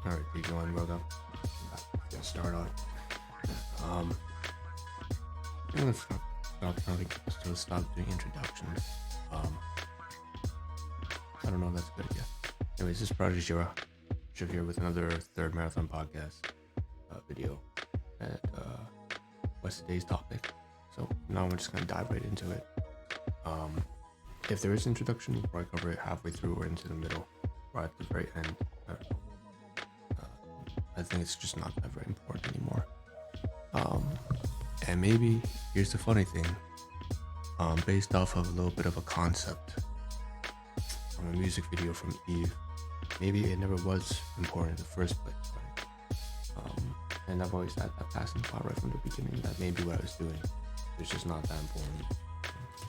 Alright, 3, 2, 1, welcome. Let's start on. I'm gonna stop doing introductions. I don't know if that's a good idea. Anyways, this is Project Jira. Shiv here with another third marathon podcast video. And what's today's topic? So now we're just gonna dive right into it. If there is introduction, we'll probably cover it halfway through or into the middle, or at the very end. I think it's just not that very important anymore. And maybe here's the funny thing, based off of a little bit of a concept from a music video from Eve, maybe it never was important in the first place, right? And I've always had that passing thought right from the beginning that maybe what I was doing was just not that important.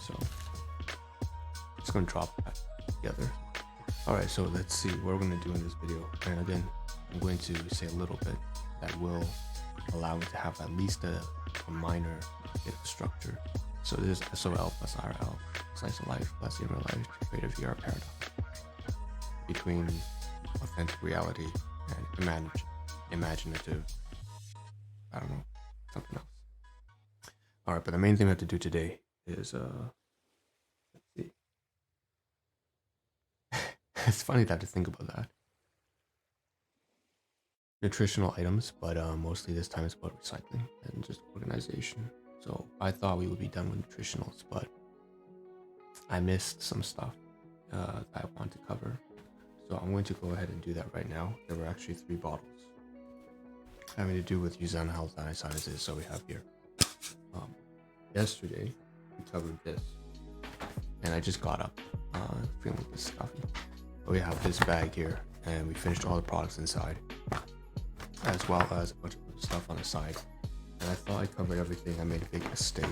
So I'm just gonna drop that together. Alright, so let's see what we're gonna do in this video. And again, I'm going to say a little bit that will allow me to have at least a minor bit of structure. So this is SOL plus IRL, slice of life plus in real life, creative VR paradox between authentic reality and imaginative, I don't know, something else. Alright, but the main thing we have to do today is, let's see. It's funny to have to think about that. Nutritional items, but mostly this time it's about recycling and just organization. So I thought we would be done with nutritionals, but I missed some stuff that I want to cover. So I'm going to go ahead and do that right now. There were actually 3 bottles having to do with using health sciences. So we have here. Yesterday we covered this, and I just got up feeling like this coffee. But we have this bag here, and we finished all the products inside, as well as a bunch of stuff on the side. And I thought I covered everything. I made a big mistake.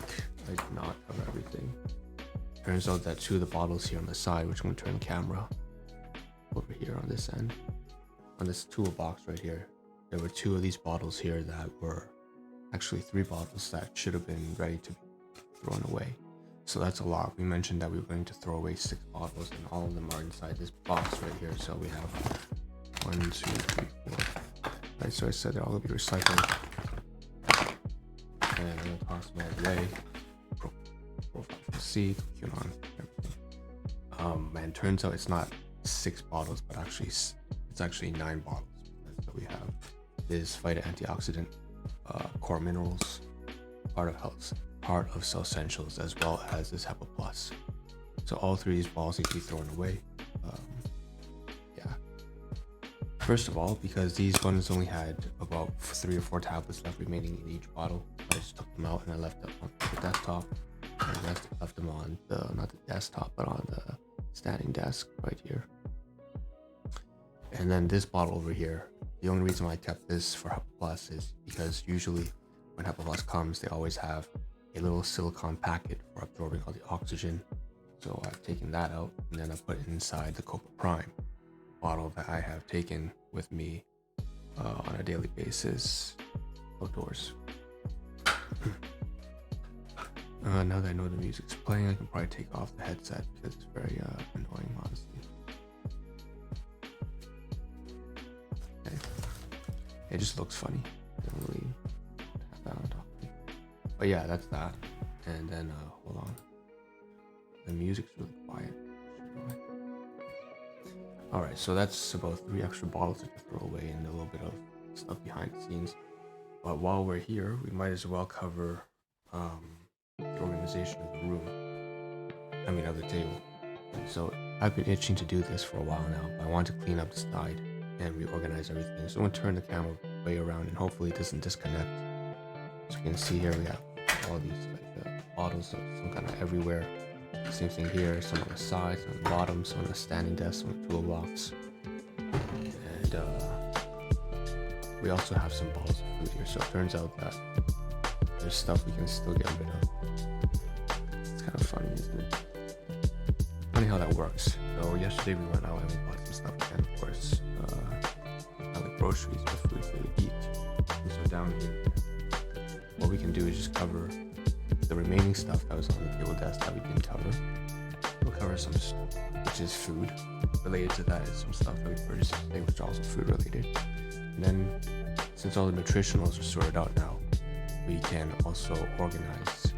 I did not cover everything. Turns out that 2 of the bottles here on the side, which I'm going to turn the camera over here on this end, on this toolbox right here, there were 2 of these bottles here that were actually 3 bottles that should have been ready to be thrown away. So that's a lot. We mentioned that we were going to throw away 6 bottles, and all of them are inside this box right here. So we have 1, 2, 3, 4. Right, so I said they're all gonna be recycled, and I'm gonna toss them all away. Profile C, click on everything. And turns out it's not 6 bottles, but actually it's actually 9 bottles. So we have this phytoantioxidant, core minerals, part of cell essentials, as well as this HEPA plus. So all 3 of these bottles need to be thrown away. First of all, because these ones only had about 3 or 4 tablets left remaining in each bottle, I just took them out and I left them on the desktop. And I left them on not the desktop, but on the standing desk right here. And then this bottle over here, the only reason why I kept this for HEPA Plus is because usually when HEPA Plus comes, they always have a little silicone packet for absorbing all the oxygen. So I've taken that out, and then I put it inside the Copa Prime bottle that I have taken with me on a daily basis outdoors. Now that I know the music's playing, I can probably take off the headset because it's very annoying, honestly. Okay. It just looks funny. I don't really have that on top of me. But yeah, that's that. And then hold on. The music's really quiet. Alright, so that's about 3 extra bottles to throw away and a little bit of stuff behind the scenes. But while we're here, we might as well cover the organization of the room. Of the table. And so I've been itching to do this for a while now, but I want to clean up the side and reorganize everything. So I'm going to turn the camera way around and hopefully it doesn't disconnect. So you can see here we have all these bottles of some kind of everywhere. Same thing here, some on the side, some on the bottom, some on the standing desk, some on the toolbox. And we also have some bottles of food here. So it turns out that there's stuff we can still get rid of. It's kind of funny, isn't it? Funny how that works. So yesterday we went out and we bought some stuff again, of course. Not like groceries, but food for the eat. And so down here, what we can do is just cover the remaining stuff that was on the table desk that we didn't cover. We'll cover some, which is food. Related to that is some stuff that we purchased today, which is also food related. And then, since all the nutritionals are sorted out now, we can also organize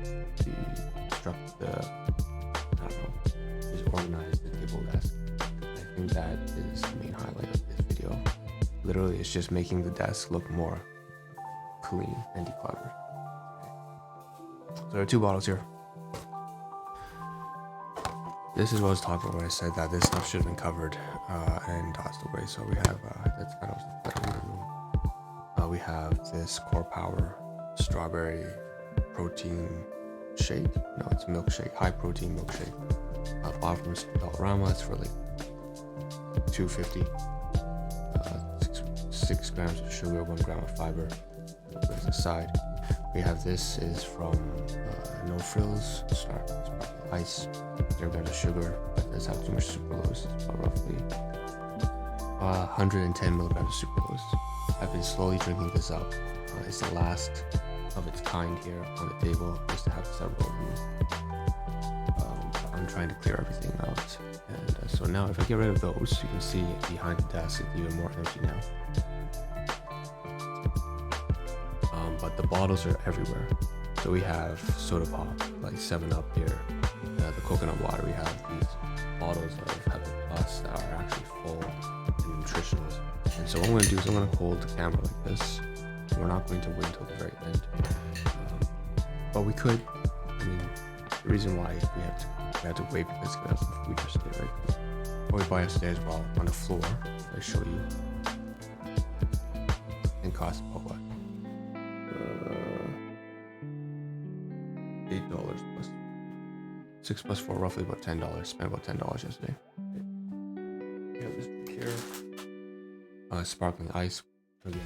organize the table desk. I think that is the main highlight of this video. Literally, it's just making the desk look more clean and decluttered. So there are 2 bottles here. This is what I was talking about when I said that this stuff should have been covered and tossed away. So we have that's kind of stuff in the room. We have this Core Power strawberry protein shake. No, it's a milkshake, high protein milkshake. Bought from Dollarama. It's for like $2.50. 6 grams of sugar, 1 gram of fiber. Put it aside. We have this is from No Frills sparkling ice. 0 grams of sugar, but it does have too much sucralose. It's about roughly 110 milligrams of sucralose. I've been slowly drinking this up. It's the last of its kind here on the table. I used to have several of these. I'm trying to clear everything out. And so now if I get rid of those, you can see behind the desk it's even more empty now. But the bottles are everywhere. So we have soda pop, like 7-Up here. The coconut water, we have these bottles of Healthy Plus that are actually full and nutritionals. And so what I'm going to do is I'm going to hold the camera like this. We're not going to wait until the very end. But we could. I mean, the reason why we had to wait because we have some food yesterday, right? Or we buy upstairs while on the floor. I show you. And cost about what? $8 plus 6 plus 4, roughly about $10. Spent about $10 yesterday. We have this drink here. Sparkling ice.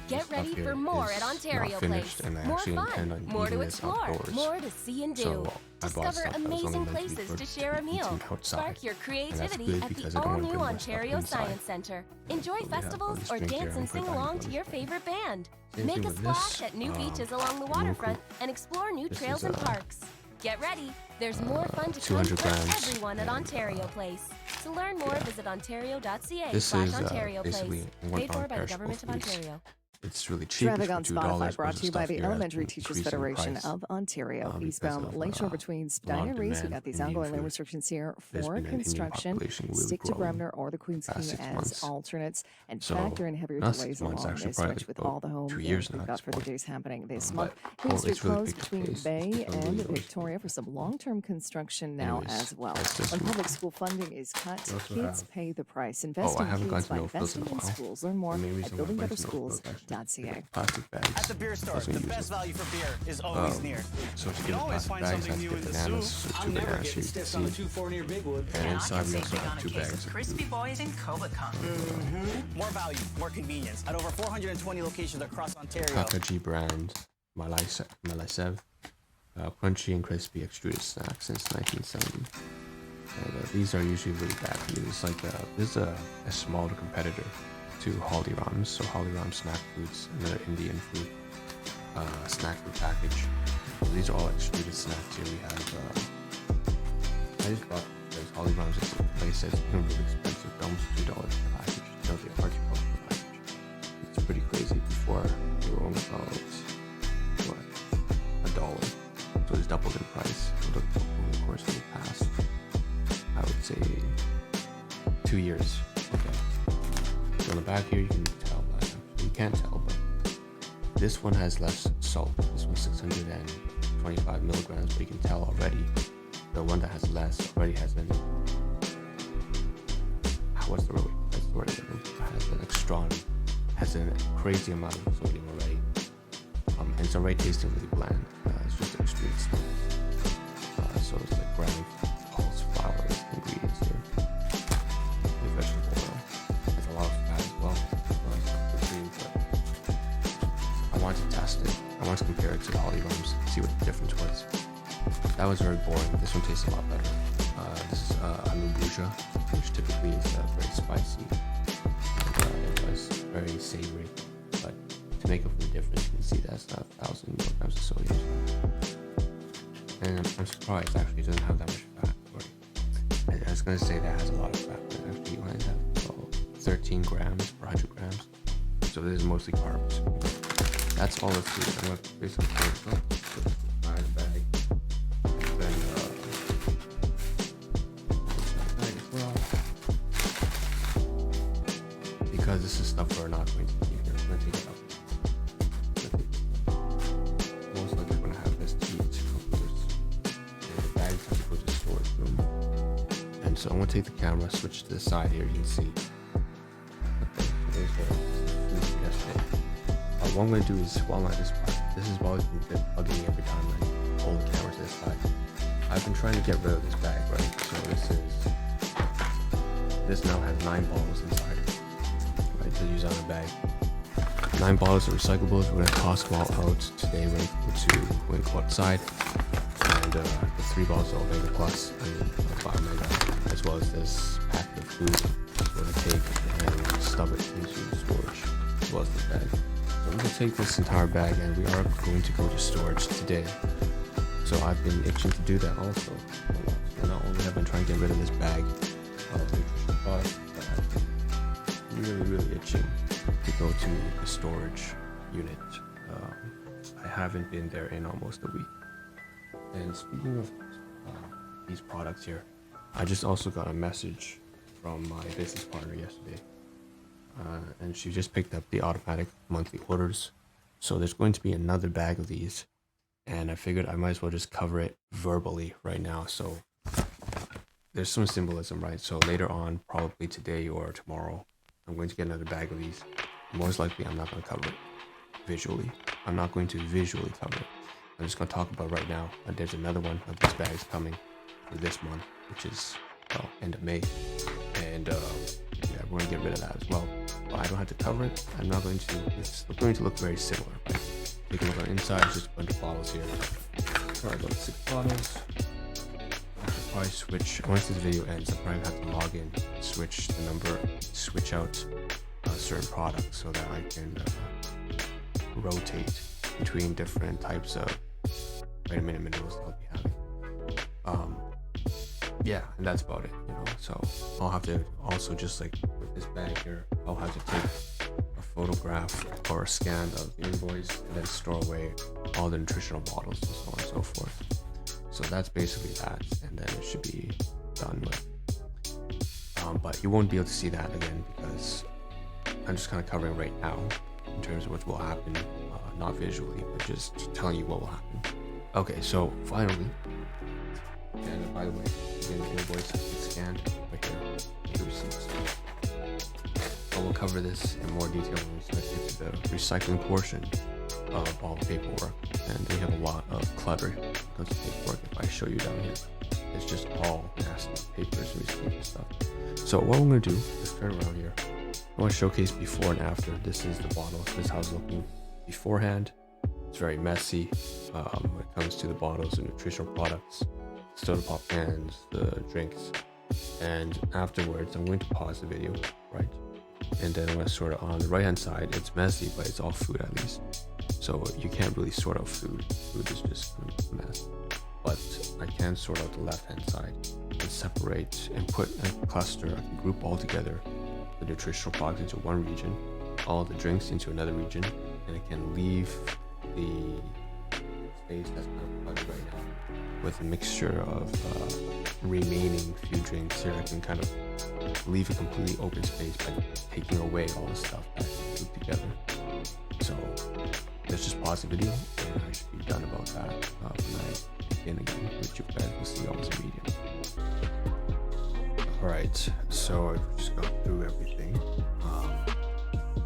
Get ready for more at Ontario Place. More fun, more to explore, more to see and do. Discover amazing places to share a meal. Spark your creativity at the all-new Ontario Science Centre. Enjoy festivals or dance and sing along to your favorite band. Make a splash at new beaches along the waterfront and explore new trails and parks. Get ready. There's more fun to come for everyone at Ontario Place. To learn more, visit ontario.ca/Ontario Place. Paid for by the Government of Ontario. It's really cheap. Traffic on Spotify brought to you by the Elementary Teachers Federation of Ontario. Eastbound Lakeshore between Spadina and Reese. We got these ongoing lane restrictions here for construction. Stick to Bremner or the Queens Quay as alternates and factor in heavier delays along this stretch with all the home we've got for the days happening this month. Queen Street closed between Bay and Victoria for some long-term construction now as well. When public school funding is cut, kids pay the price. Invest in kids by investing in schools. Learn more at buildingbetterschools.ca. Plastic bags. At the beer store, the best value for beer is always near. So to get plastic bags, I have to get bananas. So 2 bananas here, you can see. And inside we also have 2 bags. Crispy Boys and Coba. More value, more convenience. At over 420 locations across Ontario. Kakaji brand, Malaisev. Crunchy and crispy extruded snacks since 1970. And these are usually really bad for you. It's like this is a smaller competitor to Hollyram's. So Hollyram Snack Foods, another Indian food snack food package. So these are all extruded snacks here. We have I just bought because Hollyram's is, like I said, it's really expensive. They're almost $2 per package. You know, they are $2 per package. It's pretty crazy. Before they were only about $1. So it's doubled in price over the course of the past, I would say, 2 years. Okay. So on the back here, you can tell. You can't tell, but this one has less salt. This one's 625 milligrams, but you can tell already. The one that has less already has an what's the word? That's the word. Has an extra, has a crazy amount of sodium already, and it's already tasting really bland. It's just extruded snacks. So it's like ground pulse flour ingredients here. The vegetable oil has a lot of fat as well. I want to test it. I want to compare it to the Hollyram's, see what the difference was. That was very boring. This one tastes a lot better. This is Anubuja, which typically is very spicy. And, it was very savory, but to make up for the difference, you can see that's 1,000 milligrams of sodium. And I'm surprised actually it doesn't have that much fat. I was going to say that has a lot of fat, but it actually only has 13 grams per 100 grams. So this is mostly carbs. That's all it's food. I'm going to basically put it in the bag. And then bag as well. Because this is stuff we're not going to keep here. I'm going to take it out. Most likely going to have this to eat. And the bags have to go to the storage room. And so I'm going to take the camera, switch to the side here. You can see. Okay, there's the food yesterday. What I'm going to do is, while I'm at this part, this is always been bugging me every time I hold the camera to this side. I've been trying to get rid of this bag, right? So this now has 9 bottles inside, right, to use on the bag. 9 bottles of recyclables. We're going to toss them all out today when we go outside. And the 3 bottles of Omega Plus and Omega, as well as this packet of food. We're going to take and stuff it into storage, as well as the bag. So I'm going to take this entire bag, and we are going to go to storage today. So I've been itching to do that also. And not only have I been trying to get rid of this bag of nutrition products, but I've been really itching to go to the storage unit. I haven't been there in almost a week. And speaking of these products here, I just also got a message from my business partner yesterday. And she just picked up the automatic monthly orders. So there's going to be another bag of these. And I figured I might as well just cover it verbally right now. So there's some symbolism, right? So later on, probably today or tomorrow, I'm going to get another bag of these. Most likely, I'm not going to cover it visually. I'm not going to visually cover it. I'm just going to talk about right now. There's another one of these bags coming for this month, which is, well, end of May. And yeah, we're going to get rid of that as well. But I don't have to cover it. I'm not going to. It's going to look very similar, right? Take a look on the inside. It's just a bunch of bottles here. Alright, about 6 bottles. I should probably switch. Once this video ends, I'll probably have to log in, switch the number, switch out certain products so that I can rotate between different types of vitamin minerals I'll be having. Yeah, and that's about it, you know. So I'll have to also, just like with this bag here, I'll have to take a photograph or a scan of the invoice and then store away all the nutritional bottles and so on and so forth. So that's basically that, and then it should be done with. But you won't be able to see that again because I'm just kind of covering right now in terms of what will happen, not visually, but just telling you what will happen. Okay, so finally, and by the way, again, the invoice has been scanned right here, the receipts. I will cover this in more detail when we start to get to the recycling portion of all the paperwork, and we have a lot of clutter when it comes to paperwork. If I show you down here, it's just all nasty papers and receipts and stuff. So what I'm going to do is turn around here. I want to showcase before and after. This is the bottle. This is how it's looking beforehand. It's very messy when it comes to the bottles and nutritional products, soda pop cans, the drinks. And afterwards, I'm going to pause the video, right? And then I'm going to sort it on the right hand side. It's messy, but it's all food at least. So you can't really sort out food. Food is just a mess. But I can sort out the left hand side and separate and put a cluster. I can group all together the nutritional products into one region, all the drinks into another region, and it can leave the space that's kind of plugged right now with a mixture of remaining few drinks here. I can kind of leave a completely open space by taking away all the stuff that I can group together. So let's just pause the video, and I should be done about that when I begin again, which you guys will see almost immediately. Alright, so I've just gone through everything.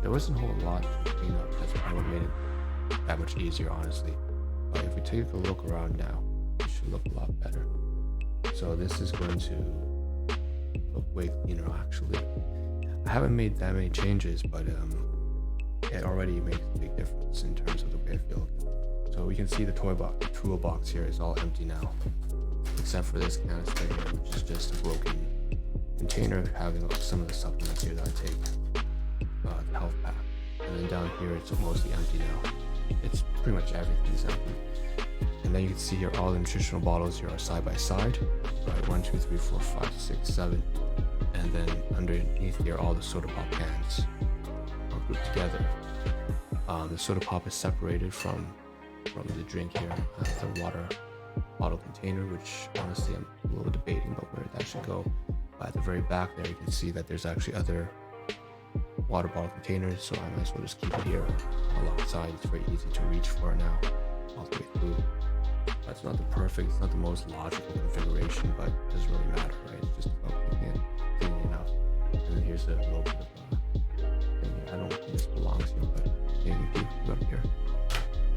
There wasn't a whole lot to clean up. That's probably what made it that much easier, honestly. But if we take a look around now, it should look a lot better. So this is going to look way cleaner, actually. I haven't made that many changes, but it already makes a big difference in terms of the way I feel. So we can see the toolbox here is all empty now, except for this canister here, which is just a broken container having some of the supplements here that I take, the health pack. And then down here it's mostly empty now. It's pretty much everything's empty. And then you can see here all the nutritional bottles here are side by side, right? 1, 2, 3, 4, 5, 6, 7. And then underneath here all the soda pop cans. grouped together. The soda pop is separated from the drink here, the water bottle container, which honestly I'm a little debating about where that should go. But at the very back there, you can see that there's actually other water bottle containers, so I might as well just keep it here alongside. It's very easy to reach for now all the way through. That's not the perfect, it's not the most logical configuration, but it doesn't really matter, right? It's just about keeping it clean enough. And then here's a little bit of thing here. I don't think this belongs here, but maybe you can put it up here.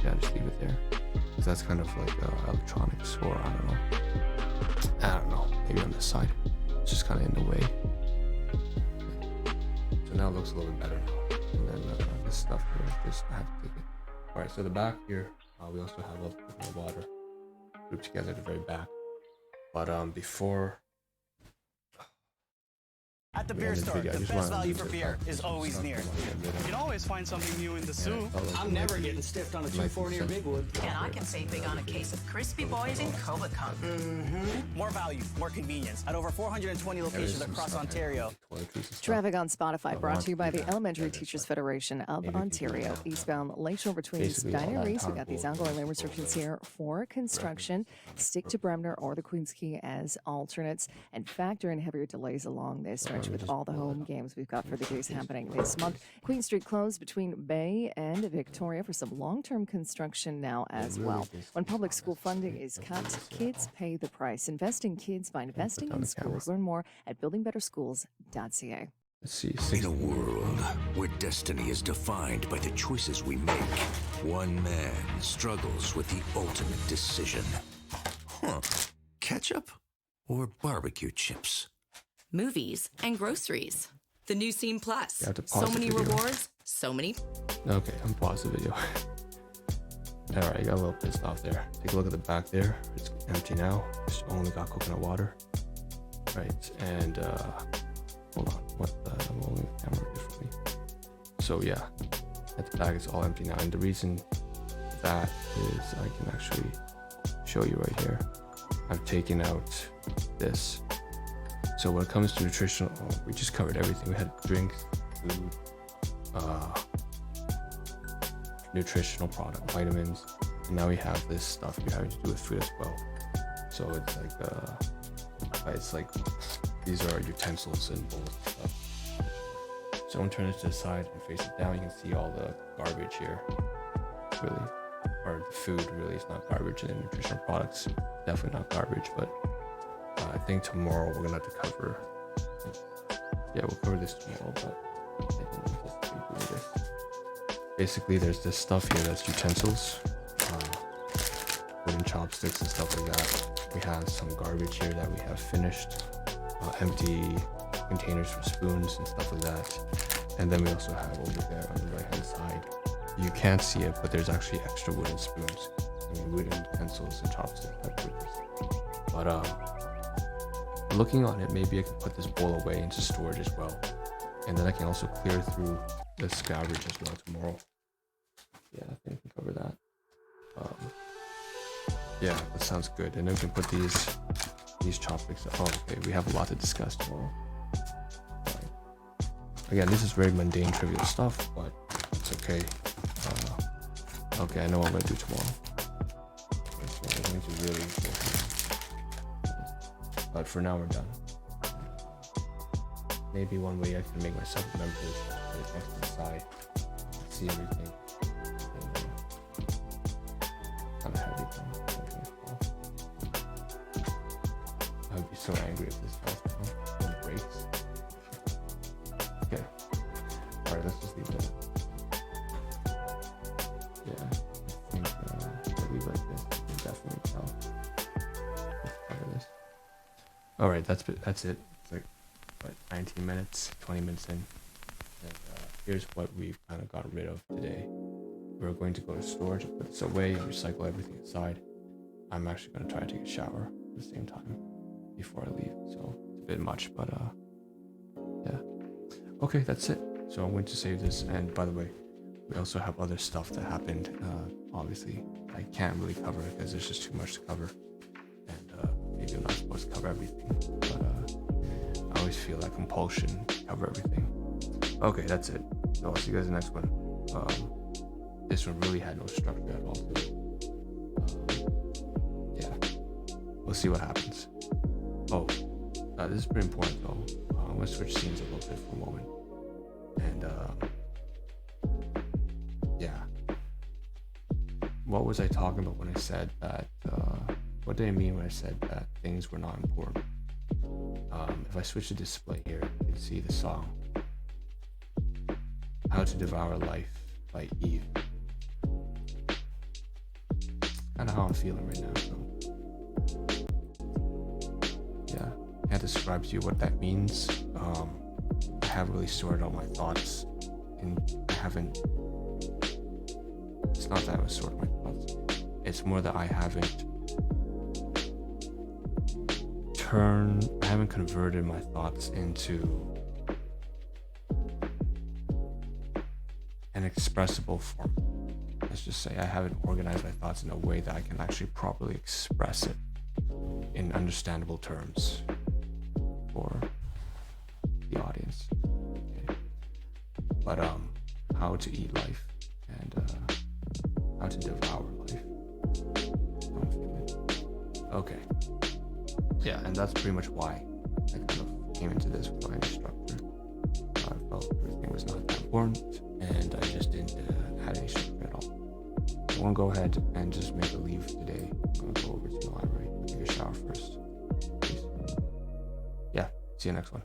Yeah, just leave it there. Because that's kind of like electronics, or I don't know, maybe on this side. It's just kind of in the way. So now it looks a little bit better now. And then this stuff here, just I have to take it. Alright, so the back here, we also have a little bit of water grouped together at the very back. But before at the beer store, the best value for beer is always near. You can always find something new in the soup. I'm never getting stiffed on a 2-4 near Bigwood. And I can save big on a case of Crispy Boys in Comic-Con. More value, more convenience at over 420 locations across Ontario. Traffic on Spotify brought to you by the Elementary Teachers Federation of Ontario. Eastbound Lakeshore between Spadina and Reese. We got these ongoing lane restrictions here for construction. Stick to Bremner or the Queen's Quay as alternates, and factor in heavier delays along this stretch with all the home games we've got for the days happening this month. Queen Street closed between Bay and Victoria for some long-term construction now as well. When public school funding is cut, kids pay the price. Invest in kids by investing in schools. Learn more at buildingbetterschools.ca. Let's see. In a world where destiny is defined by the choices we make, one man struggles with the ultimate decision. Ketchup or barbecue chips? Movies and groceries. The new Scene Plus. So many rewards, so many. Okay, I'm pause the video. Alright, I got a little pissed off there. Take a look at the back there. It's empty now. It's only got coconut water. Right, and hold on. I'm holding the camera differently. So yeah, at the back it's all empty now. And the reason that is I can actually show you right here. I've taken out this. So when it comes to nutritional, we just covered everything. We had drinks, food, nutritional product, vitamins, and now we have this stuff you're having to do with food as well. So it's like these are utensils and bowls and stuff. So I'm turn it to the side and face it down. You can see all the garbage here, really, or the food. Really, it's not garbage, and the nutritional products definitely not garbage, but. I think tomorrow we're gonna have to cover. Yeah, we'll cover this tomorrow, but I think we'll just do this. Basically, there's this stuff here that's utensils, wooden chopsticks and stuff like that. We have some garbage here that we have finished, empty containers for spoons and stuff like that. And then we also have over there on the right hand side. You can't see it, but there's actually extra wooden spoons. I mean, wooden utensils and chopsticks. But looking on it, maybe I can put this bowl away into storage as well, and then I can also clear through this garbage as well tomorrow. Yeah, I think I can cover that. Yeah, that sounds good. And then we can put these chopsticks. Oh, okay, we have a lot to discuss tomorrow. Right. Again, this is very mundane, trivial stuff, but it's okay. Okay, I know what I'm gonna do tomorrow. I'm going to really. But for now, we're done. Maybe one way I can make myself remember is put it next to the side, see everything. Kind of heavy thing. I would be so angry if this falls down and breaks. Okay. Alright, let's just leave it. Yeah, I think we'll leave it like this. You can definitely tell. Let's cover this. All right, that's it. It's like what, 19 minutes, 20 minutes in. And here's what we've kind of got rid of today. We're going to go to storage, put this away, and recycle everything inside. I'm actually going to try to take a shower at the same time before I leave. So it's a bit much, but yeah. Okay, that's it. So I'm going to save this. And by the way, we also have other stuff that happened. Obviously, I can't really cover it because there's just too much to cover. Maybe I'm not supposed to cover everything, but I always feel that compulsion to cover everything. Okay, that's it. So I'll see you guys in the next one. This one really had no structure at all. Yeah, we'll see what happens. Oh, this is pretty important though. I'm gonna switch scenes a little bit for a moment. And yeah, what was I talking about when I said that? What did I mean when I said that things were not important? If I switch the display here, you can see the song "How to Devour Life" by Eve. Kind of how I'm feeling right now. So yeah, I can't describe to you what that means. I haven't really sorted out my thoughts, and I haven't. It's not that I haven't sorted my thoughts. It's more that I haven't converted my thoughts into an expressible form. Let's just say I haven't organized my thoughts in a way that I can actually properly express it in understandable terms for the audience. Okay. But how to eat life and how to devour life. Okay. Yeah, and that's pretty much why I kind of came into this without any structure. I felt everything was not that important, and I just didn't have any structure at all. I want to go ahead and just make a leave today. I'm going to go over to the library, take a shower first. Peace. Yeah, see you next one.